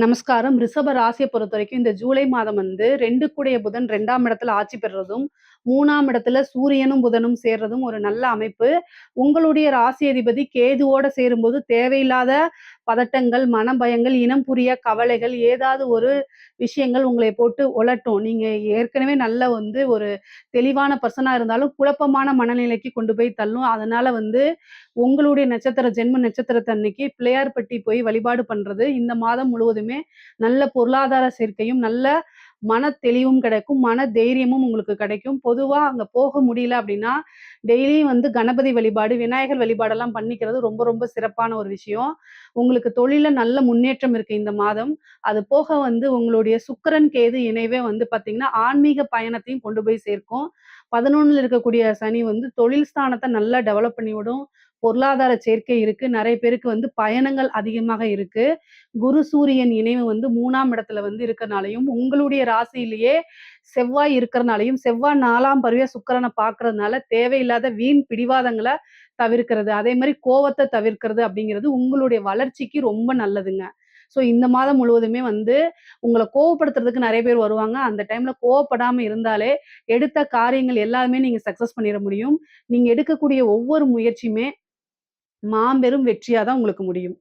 நமஸ்காரம். ரிஷப ராசிய பொறுத்தவரைக்கும் இந்த ஜூலை மாதம் வந்து 2 கூடிய புதன் 2ஆம் இடத்துல ஆட்சி பெறுறதும், 3ஆம் இடத்துல சூரியனும், புதனும் சேர்றதும் ஒரு நல்ல அமைப்பு. உங்களுடைய ராசி அதிபதி கேதுவோட சேரும்போது தேவையில்லாத பதட்டங்கள், மனபயங்கள், இனம் புரியா கவலைகள், ஏதாவது ஒரு விஷயங்கள் உங்களை போட்டு உழட்டும். நீங்க ஏற்கனவே நல்ல ஒரு தெளிவான பர்சனா இருந்தாலும், குழப்பமான மனநிலைக்கு கொண்டு போய் தள்ளும். அதனால உங்களுடைய ஜென்ம நட்சத்திரத்தன்னைக்கு பிள்ளையார்பட்டி போய் வழிபாடு பண்றது இந்த மாதம் முழுவதுமே நல்ல பொருளாதார சேர்க்கையும், நல்ல மன தெளிவும் கிடைக்கும். மன தைரியமும் உங்களுக்கு கிடைக்கும். பொதுவா அங்க போக முடியல அப்படின்னா, டெய்லியும் கணபதி வழிபாடு, விநாயகர் வழிபாடெல்லாம் பண்ணிக்கிறது ரொம்ப ரொம்ப சிறப்பான ஒரு விஷயம். உங்களுக்கு தொழில்ல நல்ல முன்னேற்றம் இருக்கு இந்த மாதம். அது போக உங்களுடைய சுக்கிரன், கேது இணைவே பார்த்தீங்கன்னா, ஆன்மீக பயணத்தையும் கொண்டு போய் சேர்க்கும். 11ல இருக்கக்கூடிய சனி தொழில் ஸ்தானத்த நல்லா டெவலப் பண்ணி விடும். பொருளாதார சேர்க்கை இருக்கு. நெறைய பேருக்கு பயணங்கள் அதிகமாக இருக்கு. குரு, சூரியன் இணைவு 3ஆம் இடத்துல இருக்கனாலயும், உங்களுடைய ராசியிலேயே செவ்வாய் இருக்கறனாலயும், செவ்வாய் 4ஆம் பார்வையா சுக்கிரன பார்க்கறதுனால, தேவையில்லாத வீண் பிடிவாதங்கள தவிர்க்கிறது. அதே மாரி கோவத்த தவிர்க்கிறது அப்படிங்கிறது உங்களுடைய வளர்ச்சிக்கு ரொம்ப நல்லதுங்க. ஸோ இந்த மாதம் முழுவதுமே உங்கள கோவப்படுத்துறதுக்கு நெறைய பேர் வருவாங்க. அந்த டைம்ல கோவப்படாம இருந்தாலே, எடுத்த காரியங்கள் எல்லாமே நீங்க சக்சஸ் பண்ணிற முடியும். நீங்க எடுக்கக்கூடிய ஒவ்வொரு முயற்சியுமே மாபெரும் வெற்றியா தான் உங்களுக்கு முடியும்.